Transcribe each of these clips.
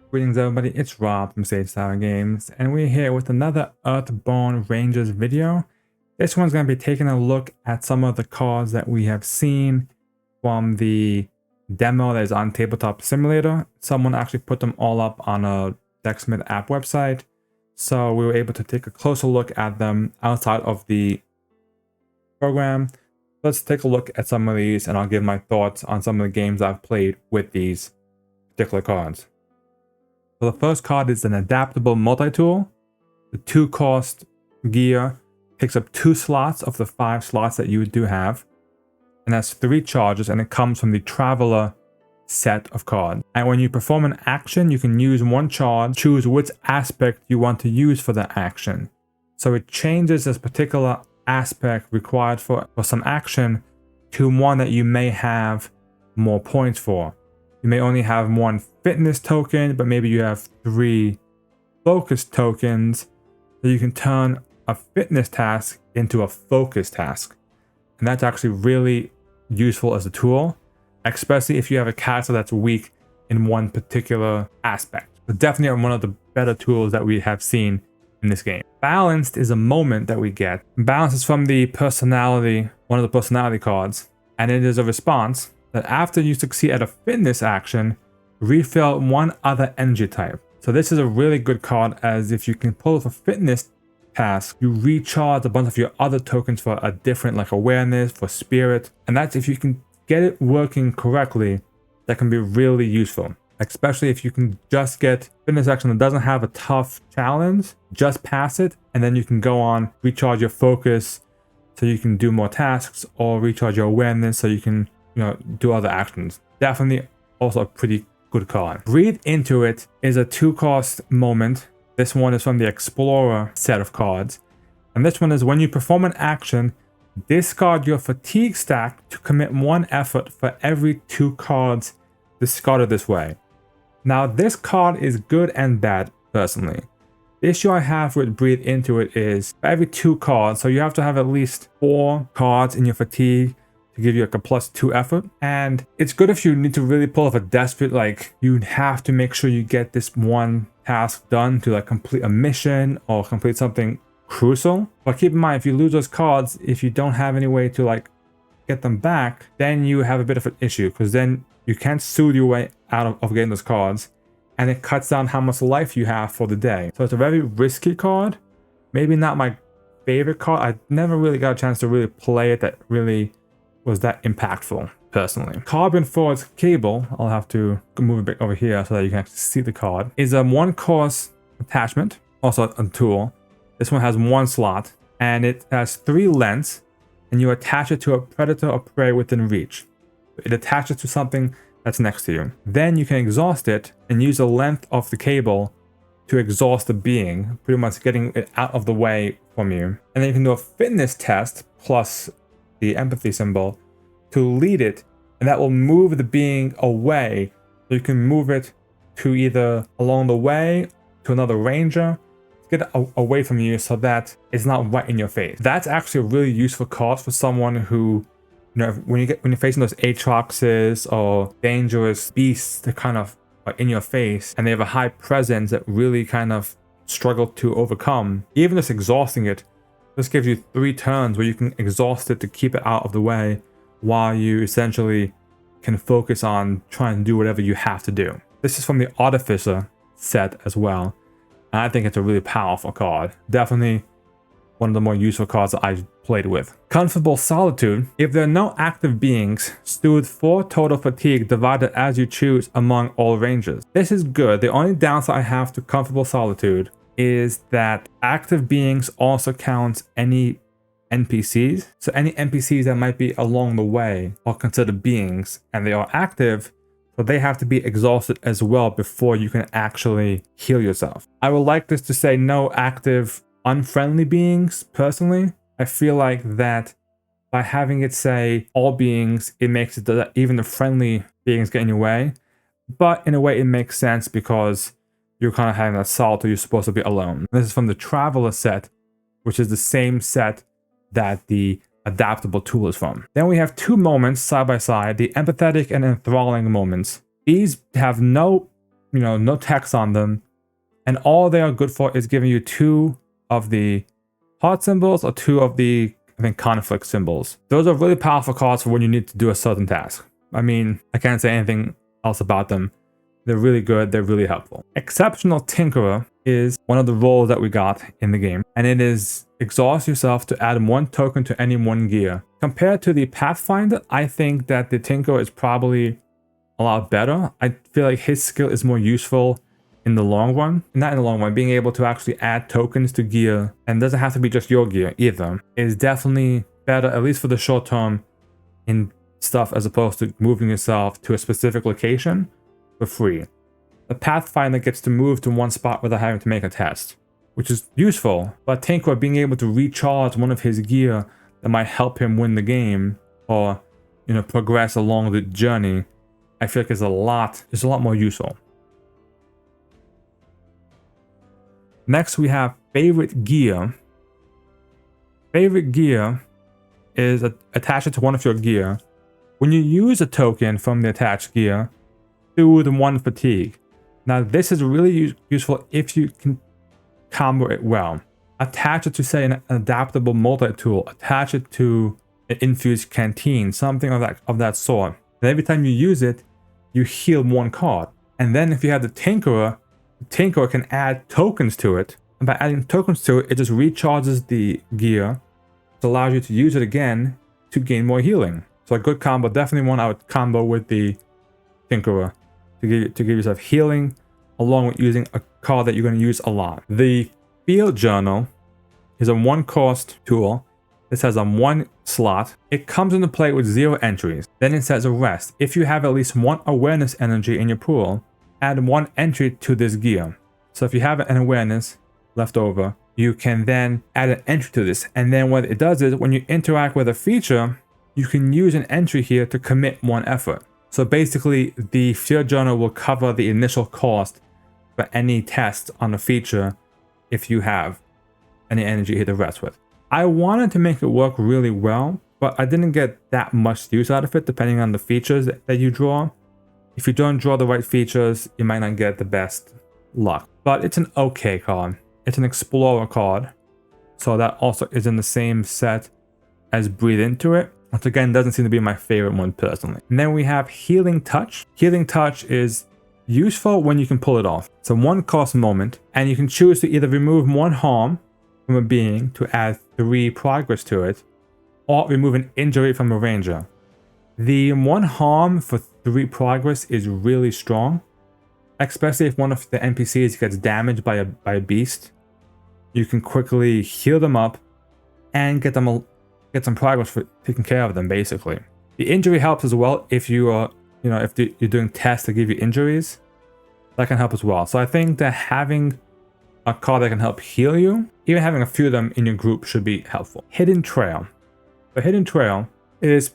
Greetings everybody, it's Rob from Tabletop Games, and we're here with another Earthborne Rangers video. This one's going to be taking a look at some of the cards that we have seen from the demo that is on Tabletop Simulator. Someone actually put them all up on a Decksmith app website, so we were able to take a closer look at them outside of the program. Let's take a look at some of these, and I'll give my thoughts on some of the games I've played with these particular cards. So the first card is an adaptable multi-tool. The 2-cost gear takes up 2 slots of the 5 slots that you do have, and has 3 charges, and it comes from the Traveler set of cards. And when you perform an action, you can use 1 charge, choose which aspect you want to use for that action. So it changes this particular aspect required for some action to one that you may have more points for. You may only have 1 fitness token, but maybe you have 3 focus tokens, so you can turn a fitness task into a focus task. And that's actually really useful as a tool, especially if you have a character that's weak in one particular aspect. But definitely one of the better tools that we have seen in this game. Balanced is a moment that we get. Balance is from the personality, one of the personality cards, and it is a response that after you succeed at a fitness action, refill 1 other energy type. So this is a really good card, as if you can pull off a fitness task, you recharge a bunch of your other tokens for a different, like awareness, for spirit, and that's if you can get it working correctly, that can be really useful. Especially if you can just get fitness action that doesn't have a tough challenge, just pass it, and then you can go on, recharge your focus so you can do more tasks, or recharge your awareness so you can do other actions. Definitely also a pretty good card. Breathe Into It is a 2-cost moment. This one is from the Explorer set of cards. And this one is when you perform an action, discard your fatigue stack to commit 1 effort for every 2 cards discarded this way. Now this card is good and bad personally. The issue I have with Breathe Into It is for every 2 cards, so you have to have at least 4 cards in your fatigue to give you like a +2 effort. And it's good if you need to really pull off a desperate, like you have to make sure you get this 1 task done to like complete a mission or complete something crucial. But keep in mind, if you lose those cards, if you don't have any way to like get them back, then you have a bit of an issue, because then you can't soothe your way out of getting those cards, and it cuts down how much life you have for the day. So it's a very risky card. Maybe not my favorite card. I never really got a chance to really play it that really was that impactful personally. Carbon Forged Cable, I'll have to move a bit over here so that you can actually see the card, is a 1-cost attachment, also a tool. This one has 1 slot, and it has 3 lengths, and you attach it to a predator or prey within reach. It attaches to something that's next to you. Then you can exhaust it and use the length of the cable to exhaust the being, pretty much getting it out of the way from you. And then you can do a fitness test plus the empathy symbol to lead it, and that will move the being away. So you can move it to either along the way to another ranger, get it away from you so that it's not right in your face. That's actually a really useful card for someone who, when you're facing those Aatroxes or dangerous beasts that kind of are in your face and they have a high presence that really kind of struggle to overcome, even just exhausting it, this gives you 3 turns where you can exhaust it to keep it out of the way, while you essentially can focus on trying to do whatever you have to do. This is from the Artificer set as well, and I think it's a really powerful card. Definitely one of the more useful cards that I played with. Comfortable Solitude. If there are no active beings, soothe 4 total fatigue divided as you choose among all rangers. This is good. The only downside I have to Comfortable Solitude is that active beings also counts any NPCs. So any NPCs that might be along the way are considered beings, and they are active, so they have to be exhausted as well before you can actually heal yourself. I would like this to say no active unfriendly beings personally. I feel like that by having it say all beings, it makes it that even the friendly beings get in your way. But in a way it makes sense, because you're kind of having that solitude, you're supposed to be alone. This is from the Traveler set, which is the same set that the adaptable tool is from. Then we have 2 moments side by side, the empathetic and enthralling moments. These have no no text on them. And all they are good for is giving you 2 of the heart symbols or 2 of the, I think, conflict symbols. Those are really powerful cards for when you need to do a certain task. I mean, I can't say anything else about them. They're really good. They're really helpful. Exceptional Tinkerer is one of the roles that we got in the game. And it is exhaust yourself to add 1 token to any 1 gear. Compared to the Pathfinder, I think that the Tinkerer is probably a lot better. I feel like his skill is more useful in the long run. Not in the long run, being able to actually add tokens to gear, and doesn't have to be just your gear either, is definitely better, at least for the short term, in stuff as opposed to moving yourself to a specific location for free. The Pathfinder gets to move to one spot without having to make a test, which is useful, but Tinkerer being able to recharge one of his gear that might help him win the game or, progress along the journey, I feel like is a lot more useful. Next, we have Favorite Gear. Favorite Gear is attached to one of your gear. When you use a token from the attached gear, soothe 1 fatigue. Now, this is really useful if you can combo it well. Attach it to, say, an adaptable multi-tool. Attach it to an infused canteen, something of that sort. And every time you use it, you heal 1 card. And then if you have the Tinkerer can add tokens to it. And by adding tokens to it, it just recharges the gear. It allows you to use it again to gain more healing. So a good combo, definitely one I would combo with the Tinkerer to give yourself healing, along with using a card that you're going to use a lot. The Field Journal is a 1-cost tool. This has a 1 slot. It comes into play with 0 entries. Then it says a rest. If you have at least 1 awareness energy in your pool, add 1 entry to this gear. So if you have an awareness left over, you can then add an entry to this. And then what it does is when you interact with a feature, you can use an entry here to commit 1 effort. So basically, the Field Journal will cover the initial cost for any test on a feature if you have any energy here to rest with. I wanted to make it work really well, but I didn't get that much use out of it depending on the features that you draw. If you don't draw the right features, you might not get the best luck. But it's an okay card. It's an Explorer card. So that also is in the same set as Breathe Into It, which again doesn't seem to be my favorite one personally. And then we have Healing Touch. Healing Touch is useful when you can pull it off. It's a 1-cost moment, and you can choose to either remove 1 harm from a being to add 3 progress to it, or remove an injury from a ranger. The 1 harm for 3 progress is really strong, especially if one of the NPCs gets damaged by a beast. You can quickly heal them up and get some progress for taking care of them, basically. The injury helps as well if you are, if you're doing tests to give you injuries. That can help as well. So I think that having a card that can help heal you, even having a few of them in your group, should be helpful. Hidden Trail. The Hidden Trail is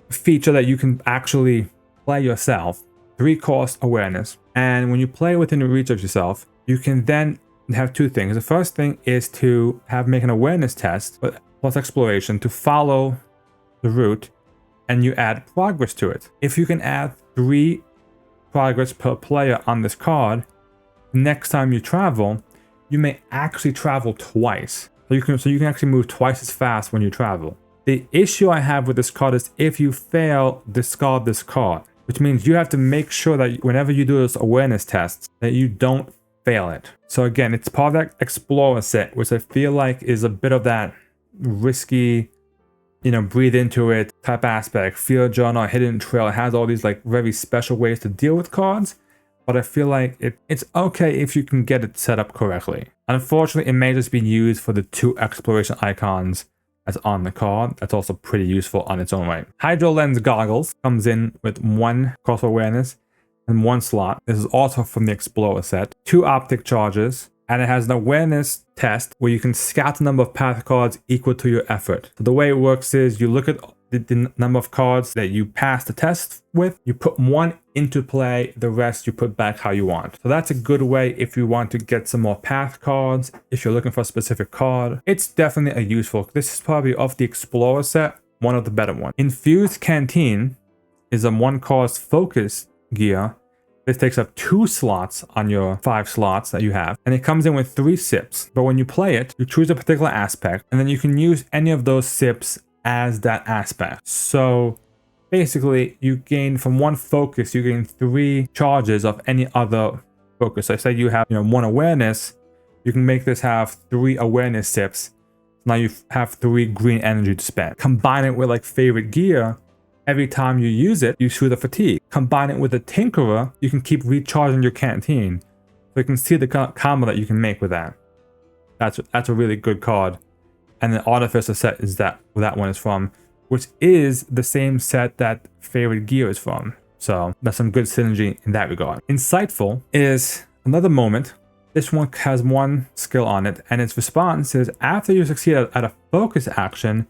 a feature that you can actually play yourself. 3-cost awareness. And when you play within the reach of yourself, you can then have 2 things. The first thing is to make an awareness test plus exploration to follow the route, and you add progress to it. If you can add 3 progress per player on this card, next time you travel, you may actually travel twice. So you can actually move twice as fast when you travel. The issue I have with this card is if you fail, discard this card, which means you have to make sure that whenever you do those awareness tests, that you don't fail it. So again, it's part of that Explorer set, which I feel like is a bit of that risky, breathe into it type aspect. Field Journal, Hidden Trail, it has all these like very special ways to deal with cards, but I feel like it's okay if you can get it set up correctly. Unfortunately, it may just be used for the 2 exploration icons that's on the card. That's also pretty useful on its own way. Hydro Lens Goggles comes in with 1 cost awareness and 1 slot. This is also from the Explorer set. 2 optic charges, and it has an awareness test where you can scout the number of path cards equal to your effort. So the way it works is you look at the number of cards that you pass the test with, you put 1 into play, the rest you put back how you want. So that's a good way if you want to get some more path cards, if you're looking for a specific card. It's definitely a useful. This is probably of the Explorer set, one of the better ones. Infused Canteen is a 1-cost focus gear, This takes up 2 slots on your 5 slots that you have, and it comes in with 3 sips. But when you play it, you choose a particular aspect, and then you can use any of those sips as that aspect. So basically, you gain from one focus, you gain 3 charges of any other focus. So say you have 1 awareness, you can make this have 3 awareness sips. Now you have 3 green energy to spend. Combine it with like favorite gear. Every time you use it, you shoot a fatigue. Combine it with a Tinkerer, you can keep recharging your canteen. So you can see the combo that you can make with that. That's a really good card. And the Artificer set is where that one is from, which is the same set that favorite gear is from. So that's some good synergy in that regard. Insightful is another moment. This one has 1 skill on it, and its response is after you succeed at a focus action,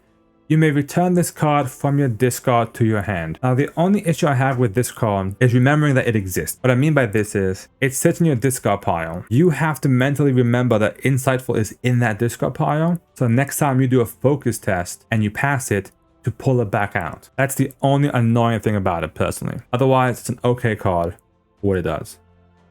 you may return this card from your discard to your hand. Now, the only issue I have with this card is remembering that it exists. What I mean by this is, it sits in your discard pile. You have to mentally remember that Insightful is in that discard pile. So next time you do a focus test and you pass it, to pull it back out. That's the only annoying thing about it, personally. Otherwise, it's an okay card for what it does.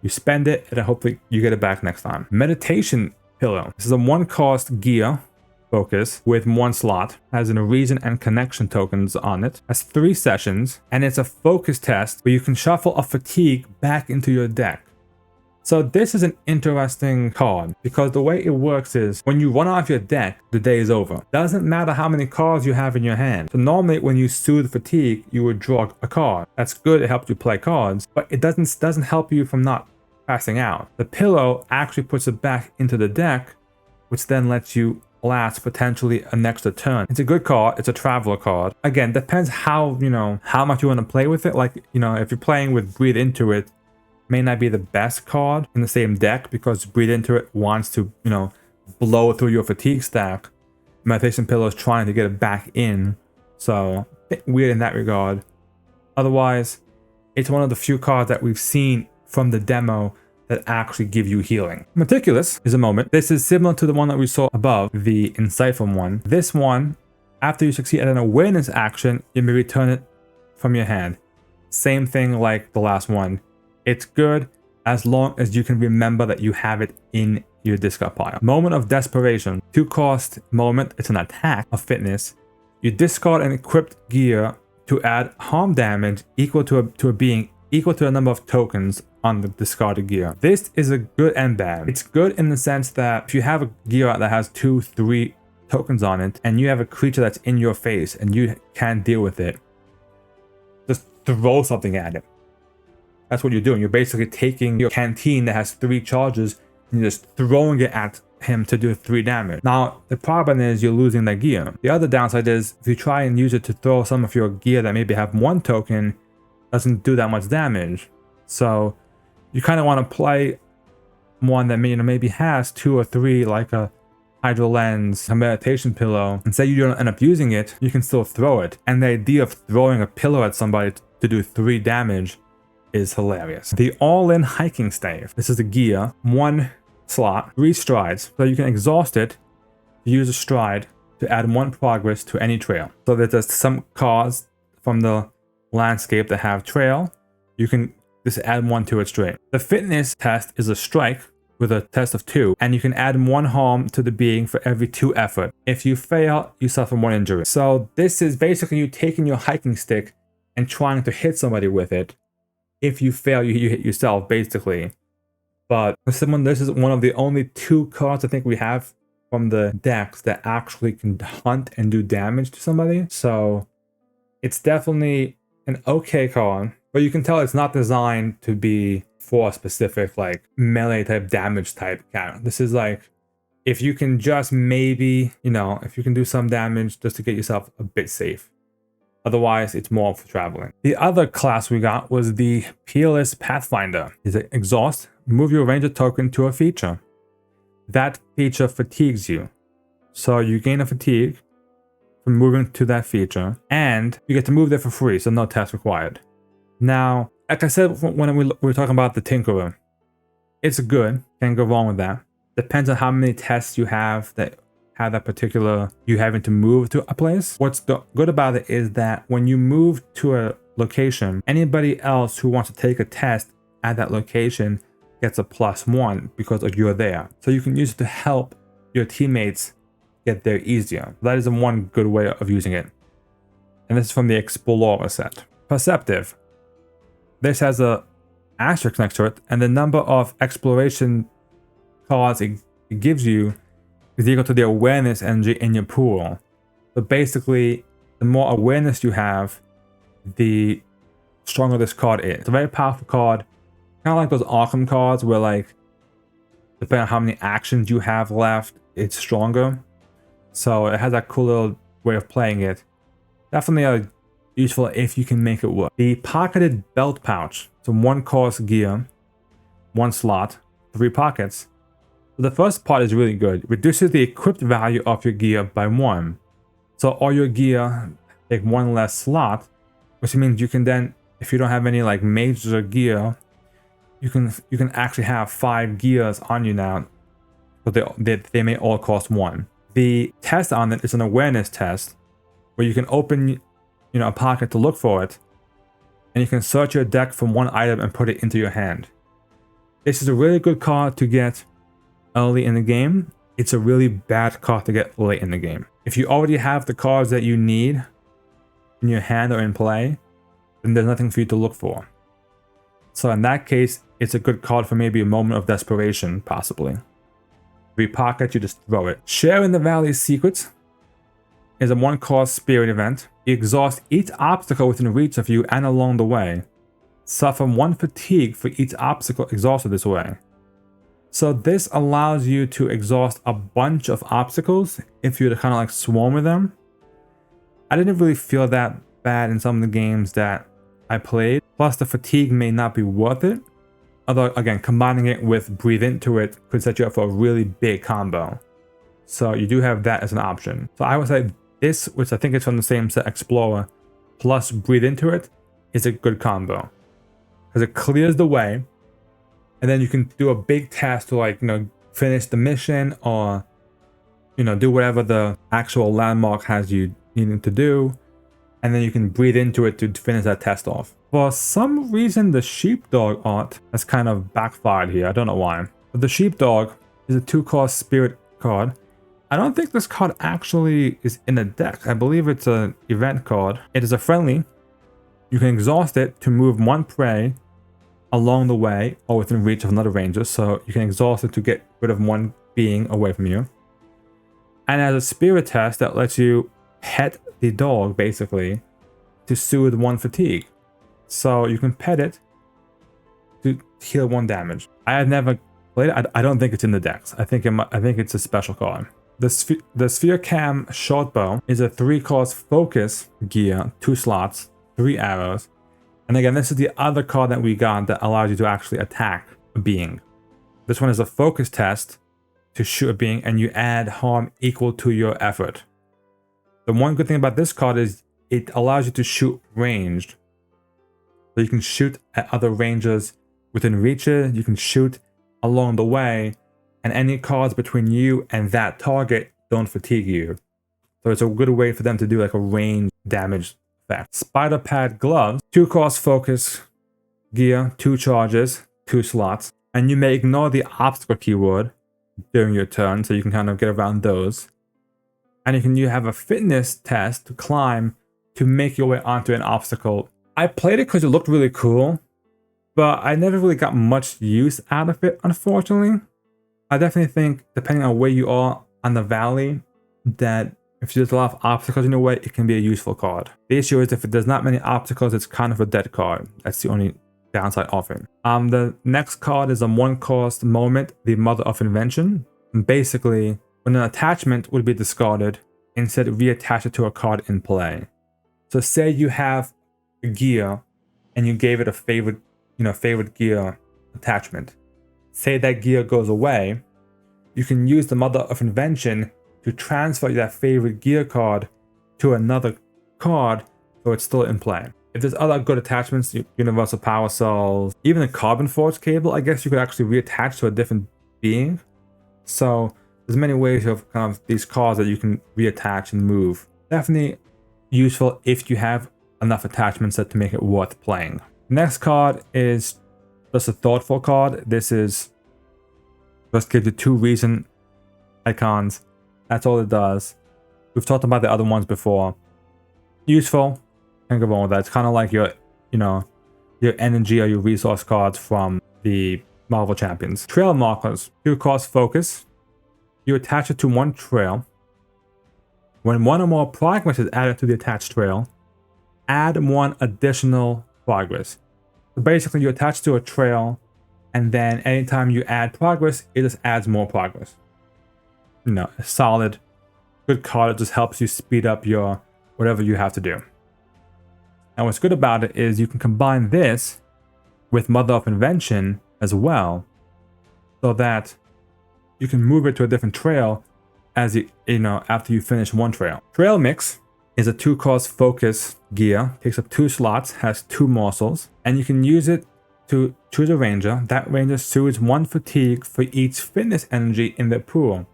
You spend it, and hopefully you get it back next time. Meditation Pillow. This is a 1-cost gear focus with 1 slot, has an reason and connection tokens on it, has 3 sessions, and it's a focus test where you can shuffle a fatigue back into your deck. So this is an interesting card because the way it works is when you run off your deck, the day is over. Doesn't matter how many cards you have in your hand. So normally when you soothe fatigue, you would draw a card. That's good, it helps you play cards, but it doesn't help you from not passing out. The pillow actually puts it back into the deck, which then lets you last potentially an extra turn. It's a good card, it's a traveler card. Again, depends how much you want to play with it. Like, if you're playing with Breathe Into It, may not be the best card in the same deck because Breathe Into It wants to, blow through your fatigue stack. Meditation Pillow is trying to get it back in. So, a bit weird in that regard. Otherwise, it's one of the few cards that we've seen from the demo that actually give you healing. Meticulous is a moment. This is similar to the one that we saw above, the Insightful one. This one, after you succeed at an awareness action, you may return it from your hand. Same thing like the last one. It's good as long as you can remember that you have it in your discard pile. Moment of Desperation. 2-cost moment. It's an attack of fitness. You discard an equipped gear to add harm damage equal to a being equal to a number of tokens on the discarded gear. This is a good and bad. It's good in the sense that if you have a gear that has 2-3 tokens on it and you have a creature that's in your face and you can't deal with it, just throw something at it. That's what you're doing. You're basically taking your canteen that has 3 charges and you're just throwing it at him to do 3 damage. Now, the problem is you're losing that gear. The other downside is if you try and use it to throw some of your gear that maybe have 1 token, doesn't do that much damage. So you kind of want to play one that maybe has 2 or 3, like a Hydro Lens, a Meditation Pillow, and say you don't end up using it, you can still throw it. And the idea of throwing a pillow at somebody to do 3 damage is hilarious. The All-In Hiking Stave. This is a gear, 1 slot, 3 strides. So you can exhaust it to use a stride to add 1 progress to any trail. So there's some cards from the landscape that have trail. You can just add 1 to it straight. The fitness test is a strike with a test of 2, and you can add 1 harm to the being for every 2 effort. If you fail, you suffer 1 injury. So this is basically you taking your hiking stick and trying to hit somebody with it. If you fail, you hit yourself, basically. But for someone, this is one of the only 2 cards I think we have from the decks that actually can hunt and do damage to somebody. So it's definitely an okay card, but you can tell it's not designed to be for a specific like melee type damage type character. This is like, if you can just maybe, if you can do some damage just to get yourself a bit safe. Otherwise, it's more for traveling. The other class we got was the Peerless Pathfinder. Is it exhaust? Move your ranger token to a feature. That feature fatigues you. So you gain a fatigue from moving to that feature, and you get to move there for free, so no test required. Now, like I said when we were talking about the Tinkerer, it's good, can't go wrong with that. Depends on how many tests you have that have that particular, you having to move to a place. What's good about it is that when you move to a location, anybody else who wants to take a test at that location gets a +1 because you're there. So you can use it to help your teammates get there easier. That is one good way of using it. And this is from the Explorer set. Perceptive. This has a asterisk next to it, and the number of exploration cards it gives you is equal to the awareness energy in your pool. So basically, the more awareness you have, the stronger this card is. It's a very powerful card, kind of like those Arkham cards where, like, depending on how many actions you have left, it's stronger. So it has that cool little way of playing it. Definitely useful if you can make it work. The pocketed belt pouch. So 1 cost gear, 1 slot, 3 pockets. So the first part is really good. Reduces the equipped value of your gear by 1. So all your gear take 1 less slot, which means you can then, if you don't have any like major gear, you can actually have 5 gears on you now, but they may all cost 1. The test on it is an awareness test, where you can open, a pocket to look for it, and you can search your deck for 1 item and put it into your hand. This is a really good card to get early in the game. It's a really bad card to get late in the game. If you already have the cards that you need in your hand or in play, then there's nothing for you to look for. So in that case, it's a good card for maybe a moment of desperation, possibly. Every pocket, you just throw it. Share in the Valley's Secrets is a 1 cost spirit event. You exhaust each obstacle within reach of you and along the way. Suffer 1 fatigue for each obstacle exhausted this way. So this allows you to exhaust a bunch of obstacles if you were to kind of like swarm with them. I didn't really feel that bad in some of the games that I played. Plus the fatigue may not be worth it. Although again, combining it with breathe into it could set you up for a really big combo. So you do have that as an option. So I would say this, which I think is from the same set, Explorer, plus breathe into it, is a good combo. Because it clears the way, and then you can do a big task to, like, finish the mission, or do whatever the actual landmark has you needing to do, and then you can breathe into it to finish that test off. For some reason, the Sheepdog art has kind of backfired here. I don't know why. But the Sheepdog is a 2 cost spirit card. I don't think this card actually is in a deck. I believe it's an event card. It is a friendly. You can exhaust it to move 1 prey along the way or within reach of another ranger. So you can exhaust it to get rid of 1 being away from you. And as a spirit test that lets you pet the dog, basically, to soothe 1 fatigue. So you can pet it to heal 1 damage. I have never played it. I don't think it's in the decks. I think it's a special card. The Sphere Cam Shortbow is a 3 cost focus gear, 2 slots, 3 arrows. And again, this is the other card that we got that allows you to actually attack a being. This one is a focus test to shoot a being, and you add harm equal to your effort. The one good thing about this card is it allows you to shoot ranged. So you can shoot at other rangers within reach. You can shoot along the way, and any cards between you and that target don't fatigue you. So it's a good way for them to do like a range damage effect. Spider Pad Gloves, 2 cost focus gear, 2 charges, 2 slots, and you may ignore the obstacle keyword during your turn, so you can kind of get around those. And you have a fitness test to climb to make your way onto an obstacle. I played it because it looked really cool, but I never really got much use out of it, unfortunately. I definitely think, depending on where you are on the valley, that if there's a lot of obstacles in your way, it can be a useful card. The issue is if there's not many obstacles, it's kind of a dead card. That's the only downside of it. The next card is a 1 cost moment, the Mother of Invention. And basically, when an attachment would be discarded, instead reattach it to a card in play. So say you have a gear and you gave it a favorite gear attachment. Say that gear goes away, you can use the Mother of Invention to transfer that favorite gear card to another card so it's still in play. If there's other good attachments, universal power cells, even a carbon forge cable, I guess you could actually reattach to a different being. So there's many ways of kind of these cards that you can reattach and move. Definitely useful if you have enough attachments set to make it worth playing. Next card is just a thoughtful card. This is just gives you 2 reason icons. That's all it does. We've talked about the other ones before. Useful. Can't go wrong with that. It's kind of like your, your energy or your resource cards from the Marvel Champions. Trail markers. 2 cost focus. You attach it to one trail. When 1 or more progress is added to the attached trail, add 1 additional progress. So basically, you attach to a trail, and then anytime you add progress, it just adds more progress. A solid, good card. It just helps you speed up your whatever you have to do. And what's good about it is you can combine this with Mother of Invention as well, so that you can move it to a different trail as after you finish one trail. Trail Mix is a 2 cost focus gear, takes up 2 slots, has 2 morsels, and you can use it to choose a ranger. That ranger soothes 1 fatigue for each fitness energy in their pool.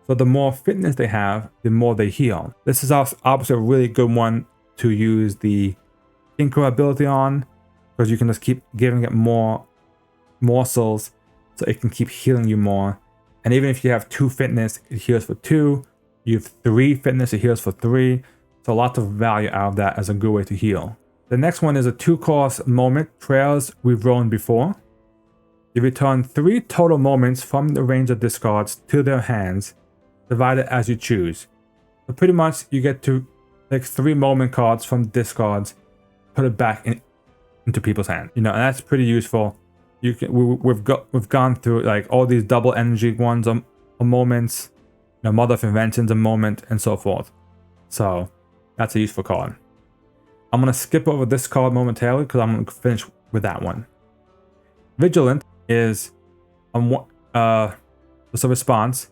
So the more fitness they have, the more they heal. This is obviously a really good one to use the Tinker ability on, because you can just keep giving it more morsels so it can keep healing you more. And even if you have 2 fitness, it heals for 2. You have 3 fitness, it heals for 3. So lots of value out of that as a good way to heal. The next one is a 2 cost moment, trails we've rolled before. You return 3 total moments from the ranger discards to their hands, divided as you choose. So pretty much you get to take 3 moment cards from discards, put it back into people's hands. And that's pretty useful. We've gone through like all these double energy ones are moments, Mother of Invention's a moment, and so forth. So that's a useful card. I'm gonna skip over this card momentarily because I'm gonna finish with that one. Vigilant is just a response.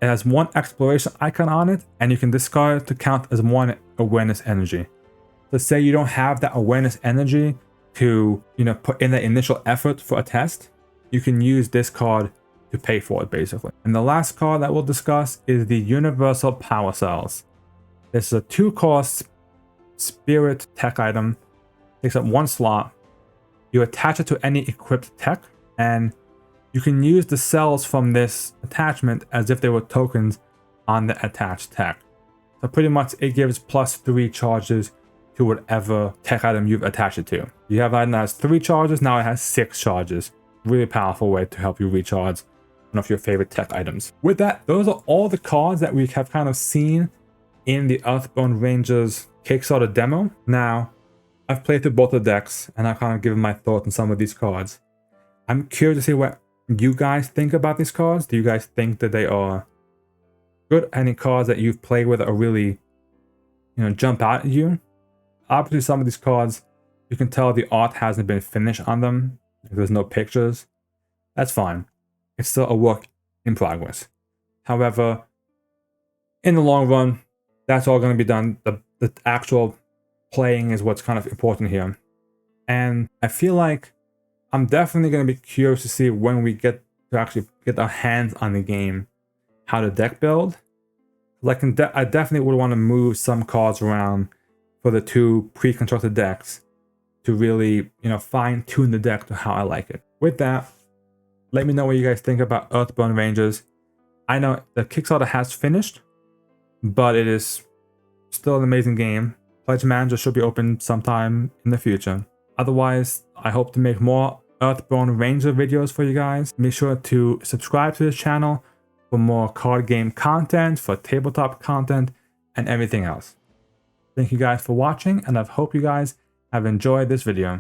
It has 1 exploration icon on it, and you can discard it to count as 1 awareness energy. So say you don't have that awareness energy to put in the initial effort for a test, you can use this card to pay for it basically. And the last card that we'll discuss is the Universal Power Cells. This is a 2 cost spirit tech item, takes up 1 slot. You attach it to any equipped tech, and you can use the cells from this attachment as if they were tokens on the attached tech. So pretty much it gives +3 charges to whatever tech item you've attached it to. You have an item that has 3 charges, now it has 6 charges. Really powerful way to help you recharge one of your favorite tech items. With that, those are all the cards that we have kind of seen in the Earthborne Rangers Kickstarter demo. Now, I've played through both the decks, and I've kind of given my thoughts on some of these cards. I'm curious to see what you guys think about these cards. Do you guys think that they are good? Any cards that you've played with are really, jump out at you? Obviously, some of these cards, you can tell the art hasn't been finished on them. There's no pictures. That's fine. It's still a work in progress. However, in the long run, that's all going to be done. The actual playing is what's kind of important here. And I feel like I'm definitely going to be curious to see when we get to actually get our hands on the game, how to deck build. Like I definitely would want to move some cards around for the 2 pre-constructed decks to really, fine-tune the deck to how I like it. With that, let me know what you guys think about Earthborne Rangers. I know the Kickstarter has finished, but it is still an amazing game. Pledge Manager should be open sometime in the future. Otherwise, I hope to make more Earthborne Ranger videos for you guys. Make sure to subscribe to this channel for more card game content, for tabletop content, and everything else. Thank you guys for watching, and I hope you guys have enjoyed this video.